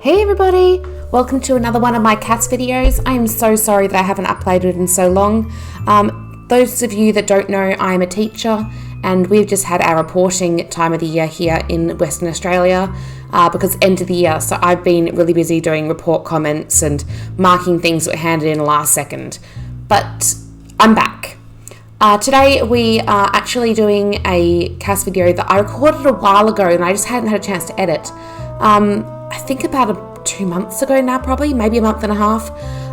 Hey everybody! Welcome to another one of my CAS videos. I am so sorry that I haven't uploaded in so long. Those of you that don't know, I'm a teacher and we've just had our reporting time of the year here in Western Australia because it's end of the year. So I've been really busy doing report comments and marking things that were handed in last second. But I'm back. Today we are actually doing a CAS video that I recorded a while ago and I just hadn't had a chance to edit. I think about 2 months ago now, probably, maybe a month and a half.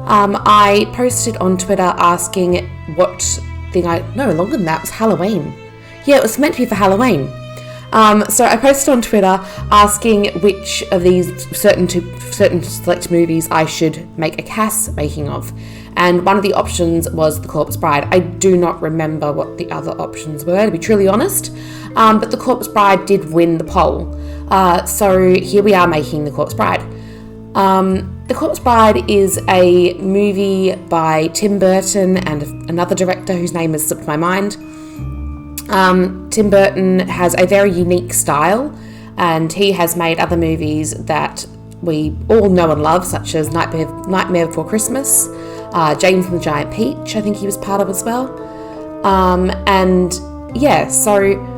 I posted on Twitter asking no, longer than that, it was Halloween. Yeah, it was meant to be for Halloween. So I posted on Twitter asking which of these certain select movies I should make a CAS making of. And one of the options was The Corpse Bride. I do not remember what the other options were, to be truly honest. But The Corpse Bride did win the poll. So here we are making The Corpse Bride. The Corpse Bride is a movie by Tim Burton and another director whose name has slipped my mind. Tim Burton has a very unique style, and he has made other movies that we all know and love, such as Nightmare Before Christmas, James and the Giant Peach, I think he was part of as well. So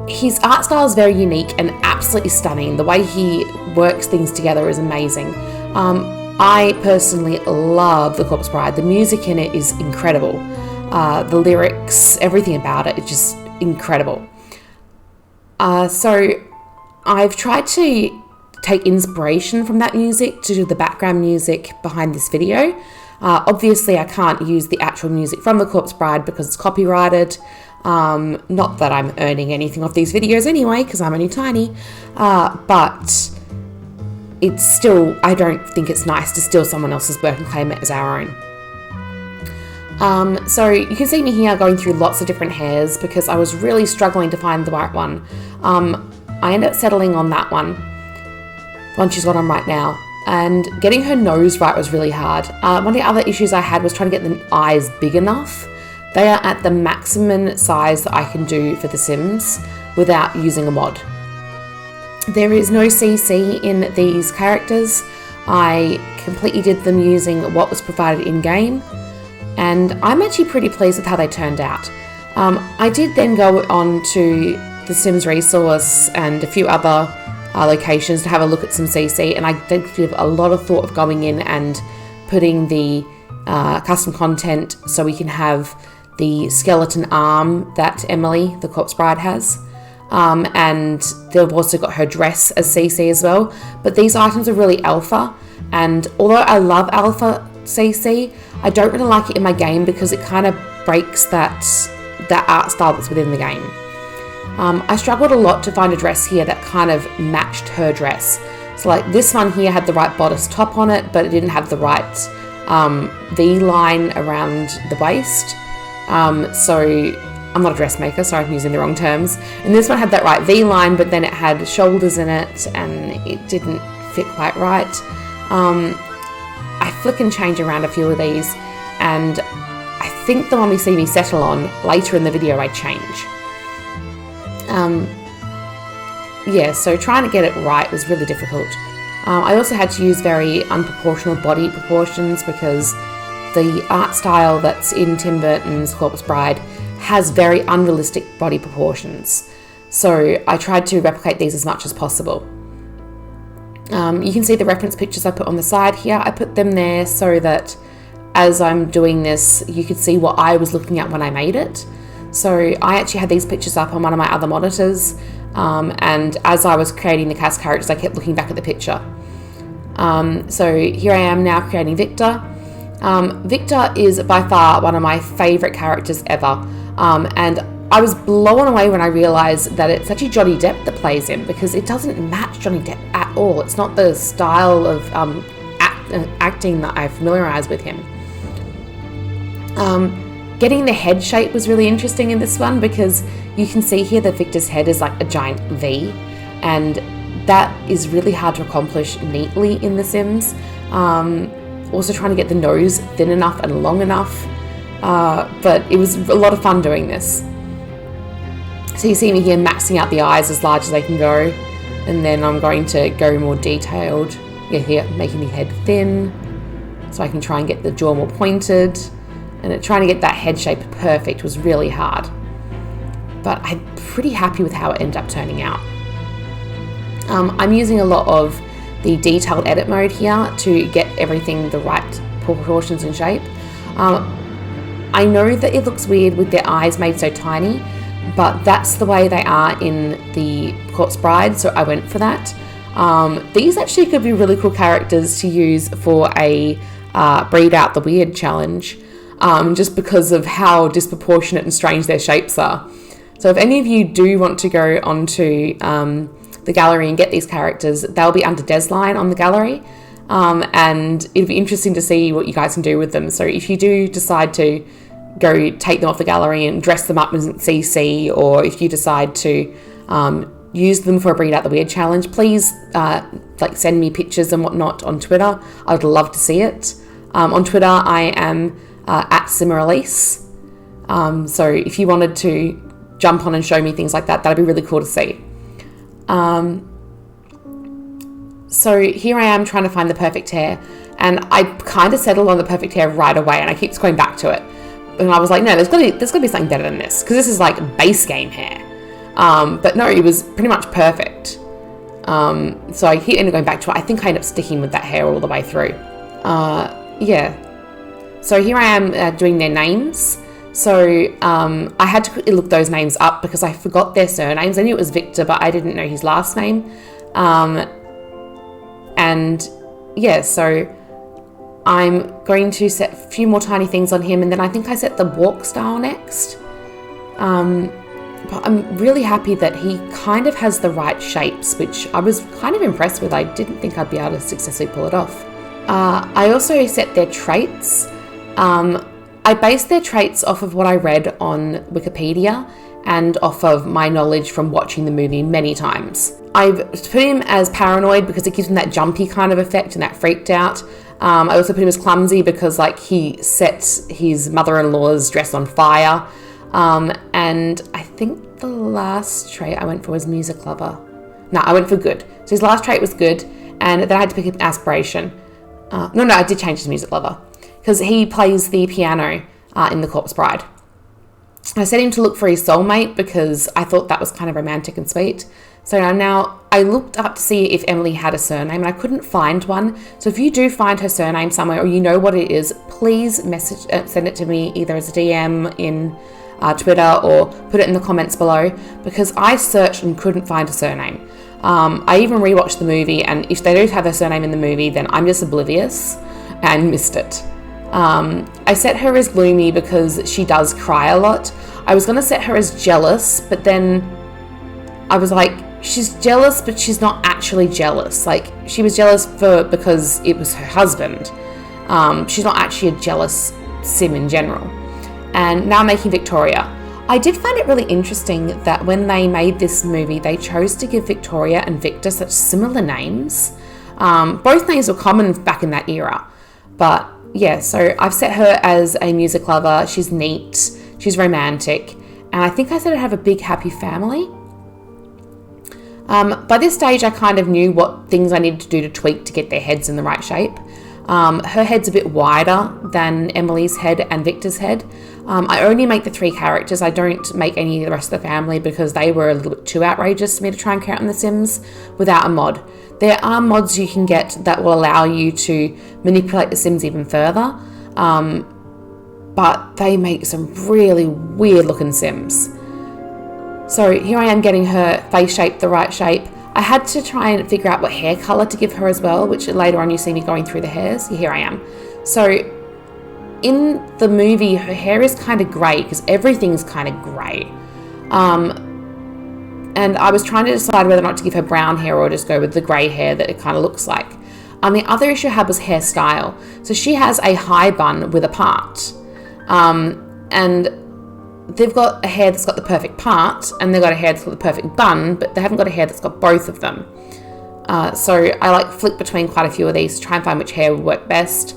his art style is very unique and absolutely stunning. The way he works things together is amazing. I personally love The Corpse Bride. The music in it is incredible. The lyrics, everything about it is just incredible. So I've tried to take inspiration from that music to do the background music behind this video. Obviously, I can't use the actual music from The Corpse Bride because it's copyrighted. Not that I'm earning anything off these videos anyway, because I'm only tiny, but it's still, I don't think it's nice to steal someone else's work and claim it as our own. So you can see me here going through lots of different hairs because I was really struggling to find the right one. I ended up settling on that one she's got on right now. And getting her nose right was really hard. One of the other issues I had was trying to get the eyes big enough. They are at the maximum size that I can do for The Sims without using a mod. There is no CC in these characters. I completely did them using what was provided in-game, and I'm actually pretty pleased with how they turned out. I did then go on to The Sims resource and a few other locations to have a look at some CC, and I did give a lot of thought of going in and putting the custom content so we can have the skeleton arm that Emily, the Corpse Bride, has. And they've also got her dress as CC as well. But these items are really alpha, and although I love alpha CC, I don't really like it in my game because it kind of breaks that art style that's within the game. I struggled a lot to find a dress here that kind of matched her dress. So like this one here had the right bodice top on it, but it didn't have the right V-line around the waist. So I'm not a dressmaker, sorry, I'm using the wrong terms. And this one had that right V-line, but then it had shoulders in it and it didn't fit quite right. I flick and change around a few of these, and I think the one we see me settle on later in the video I change. So trying to get it right was really difficult. I also had to use very unproportional body proportions because the art style that's in Tim Burton's Corpse Bride has very unrealistic body proportions. So I tried to replicate these as much as possible. You can see the reference pictures I put on the side here. I put them there so that as I'm doing this, you could see what I was looking at when I made it. So I actually had these pictures up on one of my other monitors, and as I was creating the CAS characters, I kept looking back at the picture. So here I am now creating Victor. Victor is by far one of my favourite characters ever, and I was blown away when I realised that it's actually Johnny Depp that plays him, because it doesn't match Johnny Depp at all. It's not the style of acting that I familiarised with him. Getting the head shape was really interesting in this one because you can see here that Victor's head is like a giant V, and that is really hard to accomplish neatly in The Sims. Also trying to get the nose thin enough and long enough, but it was a lot of fun doing this. So you see me here maxing out the eyes as large as they can go, and then I'm going to go more detailed here, making the head thin so I can try and get the jaw more pointed. And trying to get that head shape perfect was really hard. But I'm pretty happy with how it ended up turning out. I'm using a lot of the detailed edit mode here to get everything the right proportions and shape. I know that it looks weird with their eyes made so tiny, but that's the way they are in the Corpse Bride, so I went for that. These actually could be really cool characters to use for a Breed Out the Weird challenge, just because of how disproportionate and strange their shapes are. So if any of you do want to go onto the gallery and get these characters, they'll be under Dezline on the gallery, and it'll be interesting to see what you guys can do with them. So if you do decide to go take them off the gallery and dress them up in CC, or if you decide to use them for a Breed Out the Weird challenge, please send me pictures and whatnot on Twitter. I'd love to see it. On Twitter I am at Elise. So if you wanted to jump on and show me things like that, that'd be really cool to see. So here I am trying to find the perfect hair, and I kind of settled on the perfect hair right away, and I keep going back to it. And I was like, no, there's got to be something better than this, because this is like base game hair. But no, it was pretty much perfect. So I keep ended up going back to it. I think I ended up sticking with that hair all the way through. Yeah. So here I am doing their names. So I had to quickly look those names up because I forgot their surnames. I knew it was Victor, but I didn't know his last name. And yeah, so I'm going to set a few more tiny things on him, and then I think I set the walk style next. But I'm really happy that he kind of has the right shapes, which I was kind of impressed with. I didn't think I'd be able to successfully pull it off. I also set their traits. I based their traits off of what I read on Wikipedia and off of my knowledge from watching the movie many times. I've put him as paranoid because it gives him that jumpy kind of effect and that freaked out. I also put him as clumsy because he sets his mother-in-law's dress on fire. And I think the last trait I went for was music lover. No, I went for good. So his last trait was good, and then I had to pick an aspiration. No, I did change to music lover because he plays the piano in The Corpse Bride. I set him to look for his soulmate because I thought that was kind of romantic and sweet. So now I looked up to see if Emily had a surname, and I couldn't find one. So if you do find her surname somewhere, or you know what it is, please send it to me either as a DM in Twitter or put it in the comments below, because I searched and couldn't find a surname. I even rewatched the movie, and if they do have a surname in the movie, then I'm just oblivious and missed it. I set her as gloomy because she does cry a lot. I was going to set her as jealous, but then I was like, she's jealous, but she's not actually jealous. She was jealous because it was her husband. She's not actually a jealous sim in general. And now I'm making Victoria. I did find it really interesting that when they made this movie, they chose to give Victoria and Victor such similar names. Both names were common back in that era. But yeah, so I've set her as a music lover. She's neat, she's romantic, and I think I said I'd have a big happy family. By this stage, I kind of knew what things I needed to do to tweak to get their heads in the right shape. Her head's a bit wider than Emily's head and Victor's head. I only make the 3 characters. I don't make any of the rest of the family because they were a little bit too outrageous for me to try and count in The Sims without a mod. There are mods you can get that will allow you to manipulate the Sims even further, but they make some really weird looking Sims. So here I am getting her face shape the right shape. I had to try and figure out what hair colour to give her as well, which later on you see me going through the hairs. Here I am. So in the movie, her hair is kind of grey because everything's kind of grey. And I was trying to decide whether or not to give her brown hair or just go with the grey hair that it kind of looks like. The other issue I had was hairstyle. So she has a high bun with a part. And they've got a hair that's got the perfect part, and they've got a hair that's got the perfect bun, but they haven't got a hair that's got both of them. So I flick between quite a few of these to try and find which hair would work best.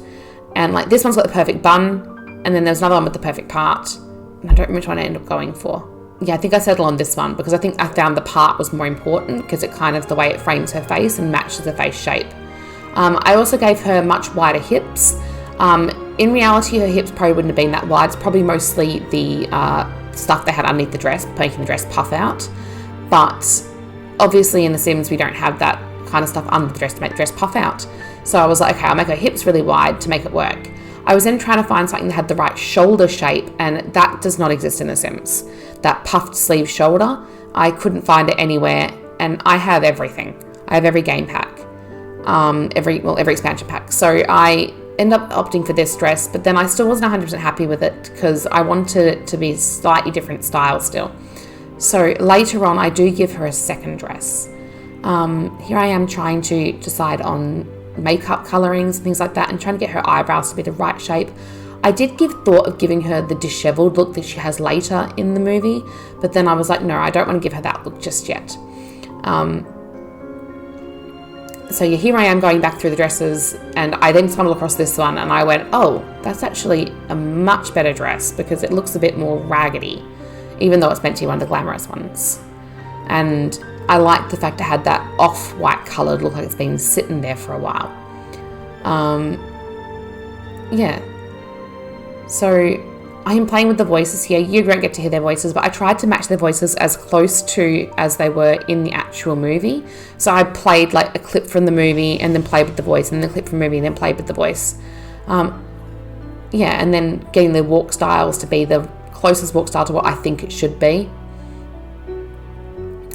And this one's got the perfect bun, and then there's another one with the perfect part. And I don't remember which one I ended up going for. Yeah, I think I settled on this one because I think I found the part was more important because it kind of the way it frames her face and matches her face shape. I also gave her much wider hips. In reality, her hips probably wouldn't have been that wide. It's probably mostly the stuff they had underneath the dress, making the dress puff out. But obviously in The Sims, we don't have that kind of stuff under the dress to make the dress puff out. So I was like, okay, I'll make her hips really wide to make it work. I was then trying to find something that had the right shoulder shape, and that does not exist in The Sims. That puffed sleeve shoulder, I couldn't find it anywhere, and I have everything. I have every game pack, every expansion pack. So I end up opting for this dress, but then I still wasn't 100% happy with it because I wanted it to be slightly different style still. So later on, I do give her a second dress. Here I am trying to decide on makeup colorings and things like that, and trying to get her eyebrows to be the right shape. I did give thought of giving her the disheveled look that she has later in the movie, but then I was like, no, I don't want to give her that look just yet. So yeah, here I am going back through the dresses, and I then stumbled across this one, and I went, oh, that's actually a much better dress because it looks a bit more raggedy, even though it's meant to be one of the glamorous ones. And I like the fact it had that off-white coloured look, like it's been sitting there for a while. Yeah. So I am playing with the voices here. You won't get to hear their voices, but I tried to match their voices as close to as they were in the actual movie. So I played like a clip from the movie and then played with the voice, and then a clip from the movie and then played with the voice. Yeah, and then getting the walk styles to be the closest walk style to what I think it should be.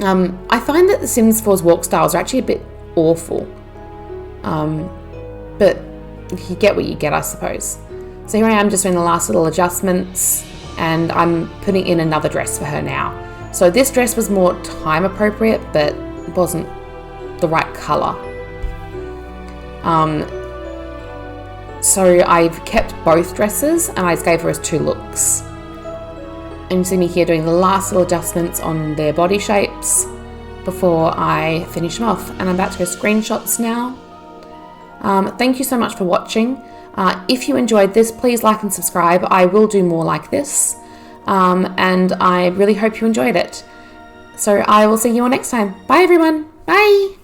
I find that The Sims 4's walk styles are actually a bit awful. But you get what you get, I suppose. So here I am just doing the last little adjustments, and I'm putting in another dress for her now. So this dress was more time appropriate, but wasn't the right colour. So I've kept both dresses, and I just gave her as two looks. And you see me here doing the last little adjustments on their body shapes before I finish them off. And I'm about to go screenshots now. Thank you so much for watching. If you enjoyed this, please like and subscribe. I will do more like this. And I really hope you enjoyed it. So I will see you all next time. Bye everyone. Bye.